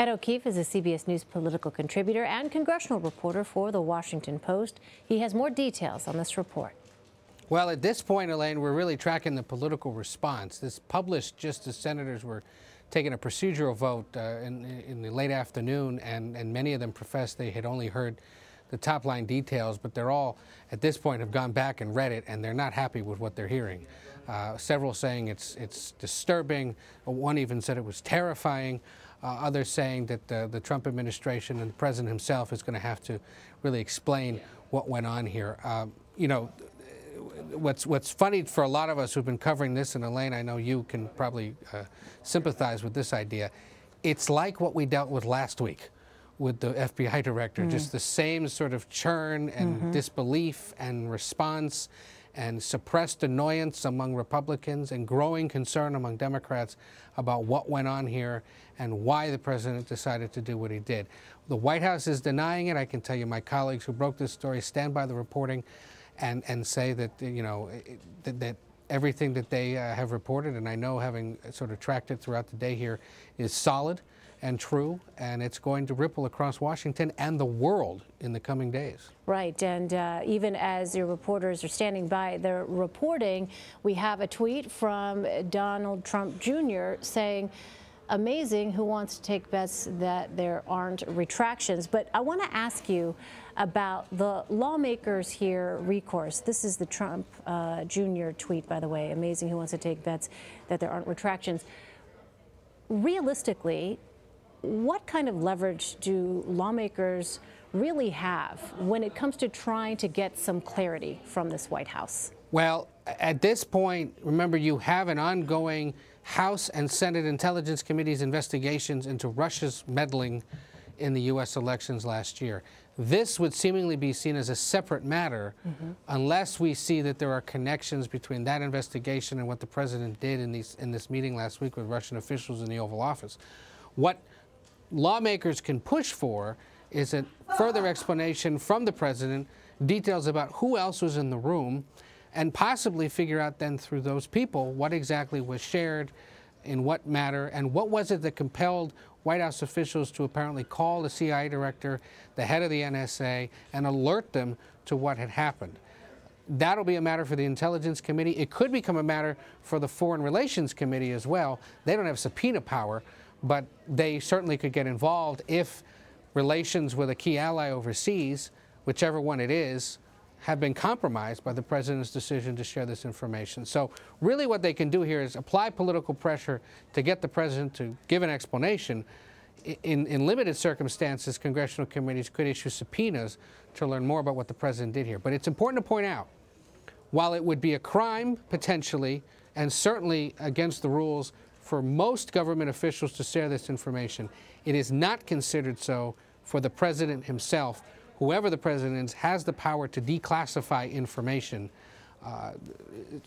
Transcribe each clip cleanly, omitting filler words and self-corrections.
Ed O'Keefe is a CBS News political contributor and congressional reporter for The Washington Post. He has more details on this report. Well, at this point, Elaine, we're really tracking the political response. This published just as senators were taking a procedural vote in the late afternoon, and many of them professed they had only heard the top line details, but they're all, at this point, have gone back and read it, and they're not happy with what they're hearing. Several saying it's disturbing. One even said it was terrifying. Others saying that the Trump administration and the president himself is going to have to really explain what went on here. You know, what's funny for a lot of us who've been covering this, and Elaine, I know you can probably sympathize with this idea. It's like what we dealt with last week with the FBI director, just the same sort of churn and disbelief and response and suppressed annoyance among Republicans and growing concern among Democrats about what went on here and why the president decided to do what he did. The White House is denying it. I can tell you my colleagues who broke this story stand by the reporting and say that, you know, that everything that they have reported, and I know having sort of tracked it throughout the day here, is solid and true, and it's going to ripple across Washington and the world in the coming days. Right, and even as your reporters are standing by their reporting, we have a tweet from Donald Trump Jr. saying, amazing who wants to take bets that there aren't retractions. But I want to ask you about the lawmakers here recourse. This is the Trump Jr. tweet, by the way, amazing who wants to take bets that there aren't retractions. Realistically, what kind of leverage do lawmakers really have when it comes to trying to get some clarity from this White House? Well, at this point, remember, you have an ongoing House and Senate Intelligence Committee's investigations into Russia's meddling in the U.S. elections last year. This would seemingly be seen as a separate matter unless we see that there are connections between that investigation and what the president did in this meeting last week with Russian officials in the Oval Office. What lawmakers can push for is a further explanation from the president, details about who else was in the room, and possibly figure out then through those people what exactly was shared, in what matter, and what was it that compelled White House officials to apparently call the CIA director, the head of the NSA, and alert them to what had happened. That'll be a matter for the Intelligence Committee. It could become a matter for the Foreign Relations Committee as well. They don't have subpoena power, but they certainly could get involved if relations with a key ally overseas, whichever one it is, have been compromised by the president's decision to share this information. So really what they can do here is apply political pressure to get the president to give an explanation. In limited circumstances, congressional committees could issue subpoenas to learn more about what the president did here. But it's important to point out, while it would be a crime potentially, and certainly against the rules for most government officials to share this information, it is not considered so for the president himself. Whoever the president is has the power to declassify information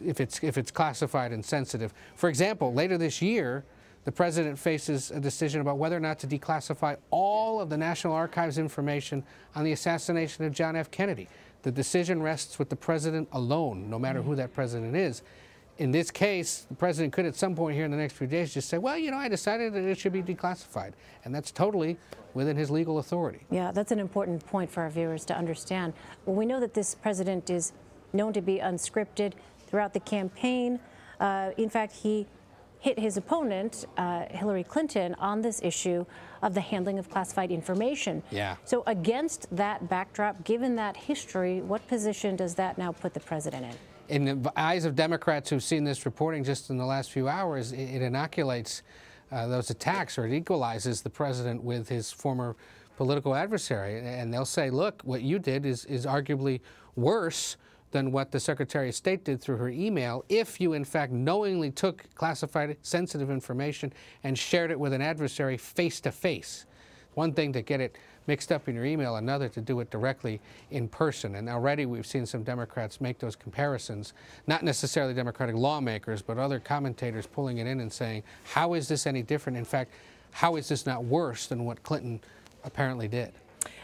if it's classified and sensitive. For example, later this year, the president faces a decision about whether or not to declassify all of the National Archives information on the assassination of John F. Kennedy. The decision rests with the president alone, no matter who that president is. In this case, the president could at some point here in the next few days just say, well, you know, I decided that it should be declassified. And that's totally within his legal authority. Yeah, that's an important point for our viewers to understand. Well, we know that this president is known to be unscripted throughout the campaign. In fact, he hit his opponent, Hillary Clinton, on this issue of the handling of classified information. Yeah. So against that backdrop, given that history, what position does that now put the president in? In the eyes of Democrats who've seen this reporting just in the last few hours, it inoculates those attacks, or it equalizes the president with his former political adversary. And they'll say, look, what you did is arguably worse than what the Secretary of State did through her email if you, in fact, knowingly took classified sensitive information and shared it with an adversary face-to-face. One thing to get it mixed up in your email, another to do it directly in person. And already we've seen some Democrats make those comparisons, not necessarily Democratic lawmakers, but other commentators pulling it in and saying, how is this any different? In fact, how is this not worse than what Clinton apparently did?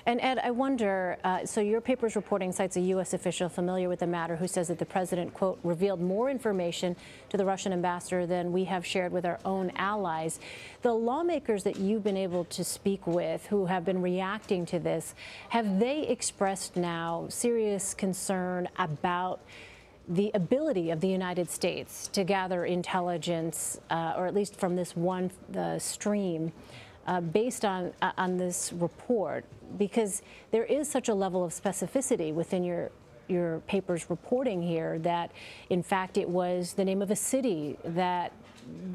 And Ed, I wonder, so your paper's reporting cites a U.S. official familiar with the matter who says that the president, quote, revealed more information to the Russian ambassador than we have shared with our own allies. The lawmakers that you've been able to speak with who have been reacting to this, have they expressed now serious concern about the ability of the United States to gather intelligence, or at least from this one stream, based on this report, because there is such a level of specificity within your paper's reporting here that, in fact, it was the name of a city that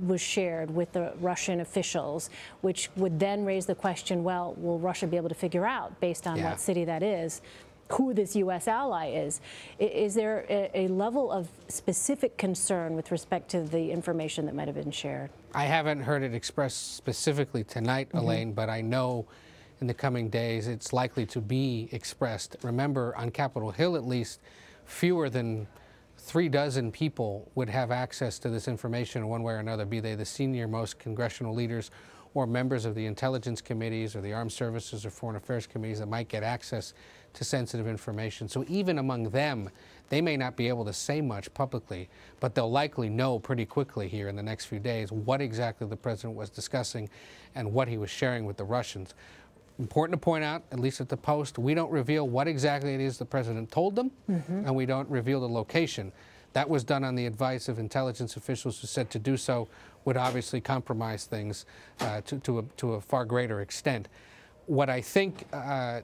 was shared with the Russian officials, which would then raise the question, well, will Russia be able to figure out, based on what city that is, who this U.S. ally is? Is there a level of specific concern with respect to the information that might have been shared? I haven't heard it expressed specifically tonight, Elaine, but I know in the coming days it's likely to be expressed. Remember, on Capitol Hill at least, fewer than 36 people would have access to this information in one way or another, be they the senior most congressional leaders or members of the intelligence committees or the armed services or foreign affairs committees that might get access to sensitive information. So even among them, they may not be able to say much publicly, but they'll likely know pretty quickly here in the next few days what exactly the president was discussing and what he was sharing with the Russians. Important to point out, at least at the Post, we don't reveal what exactly it is the president told them, and we don't reveal the location. That was done on the advice of intelligence officials who said to do so would obviously compromise things to a far greater extent. What I think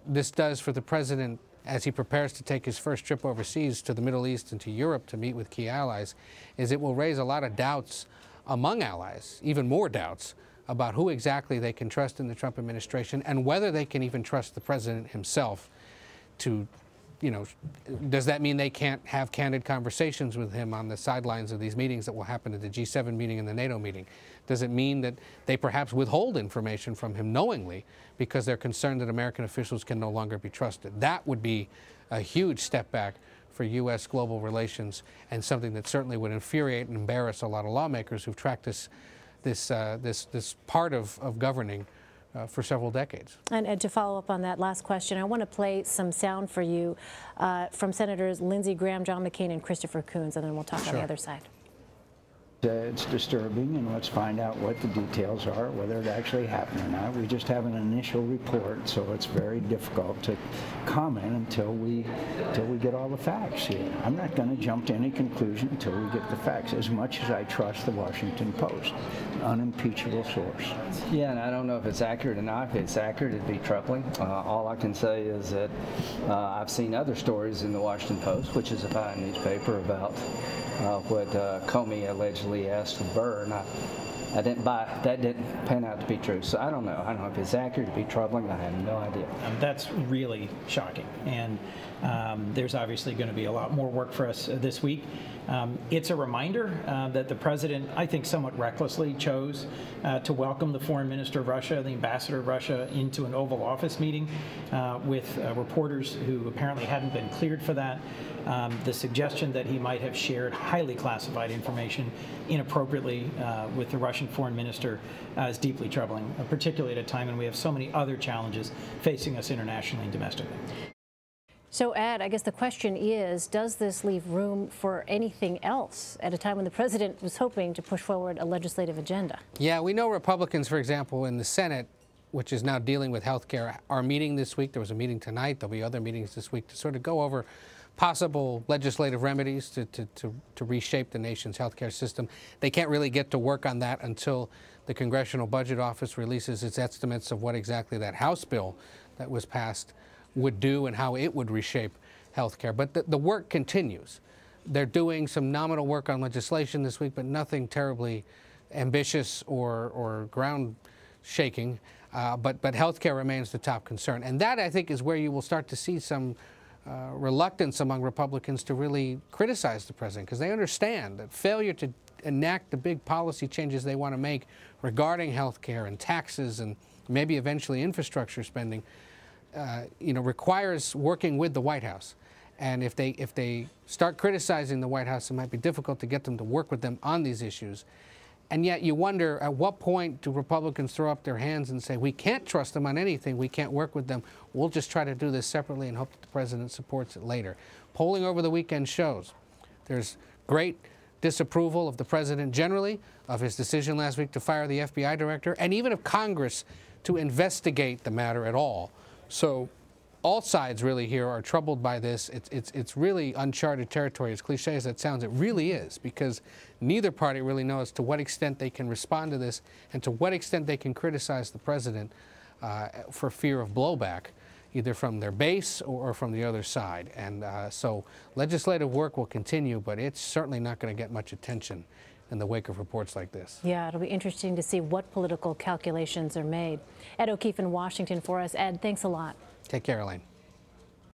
this does for the president as he prepares to take his first trip overseas to the Middle East and to Europe to meet with key allies is it will raise a lot of doubts among allies, even more doubts, about who exactly they can trust in the Trump administration and whether they can even trust the president himself to, does that mean they can't have candid conversations with him on the sidelines of these meetings that will happen at the G7 meeting and the NATO meeting? Does it mean that they perhaps withhold information from him knowingly because they're concerned that American officials can no longer be trusted? That would be a huge step back for U.S. global relations and something that certainly would infuriate and embarrass a lot of lawmakers who've tracked this part of governing for several decades. And to follow up on that last question, I want to play some sound for you from Senators Lindsey Graham, John McCain, and Christopher Coons, and then we'll talk on the other side. It's disturbing, and let's find out what the details are, whether it actually happened or not. We just have an initial report, so it's very difficult to comment until we get all the facts here. I'm not going to jump to any conclusion until we get the facts, as much as I trust the Washington Post, an unimpeachable source. Yeah, and I don't know if it's accurate or not. If it's accurate, it'd be troubling. All I can say is that I've seen other stories in the Washington Post, which is a fine newspaper, about what Comey allegedly asked of Burr, and I didn't buy it. That didn't pan out to be true. So I don't know. I don't know if it's accurate. It'd be troubling. I have no idea. That's really shocking, and there's obviously going to be a lot more work for us this week. It's a reminder that the president, I think, somewhat recklessly chose to welcome the foreign minister of Russia, the ambassador of Russia, into an Oval Office meeting with reporters who apparently hadn't been cleared for that. The suggestion that he might have shared highly classified information inappropriately with the Russian foreign minister is deeply troubling, particularly at a time when we have so many other challenges facing us internationally and domestically. So, Ed, I guess the question is, does this leave room for anything else at a time when the president was hoping to push forward a legislative agenda? Yeah, we know Republicans, for example, in the Senate, which is now dealing with health care, are meeting this week. There was a meeting tonight. There'll be other meetings this week to sort of go over possible legislative remedies to reshape the nation's health care system. They can't really get to work on that until the Congressional Budget Office releases its estimates of what exactly that House bill that was passed would do and how it would reshape health care. But the work continues. They're doing some nominal work on legislation this week, but nothing terribly ambitious or ground-shaking. But health care remains the top concern. And that, I think, is where you will start to see some reluctance among Republicans to really criticize the president, because they understand that failure to enact the big policy changes they want to make regarding health care and taxes and maybe eventually infrastructure spending requires working with the White House. And if they start criticizing the White House, it might be difficult to get them to work with them on these issues. And yet you wonder, at what point do Republicans throw up their hands and say, we can't trust them on anything, we can't work with them, we'll just try to do this separately and hope that the president supports it later. Polling over the weekend shows there's great disapproval of the president generally, of his decision last week to fire the FBI director, and even of Congress to investigate the matter at all. So all sides really here are troubled by this. It's really uncharted territory. As cliche as that sounds, it really is, because neither party really knows to what extent they can respond to this and to what extent they can criticize the president for fear of blowback, either from their base or from the other side. And so legislative work will continue, but it's certainly not going to get much attention in the wake of reports like this. Yeah, it'll be interesting to see what political calculations are made. Ed O'Keefe in Washington for us. Ed, thanks a lot. Take care, Elaine.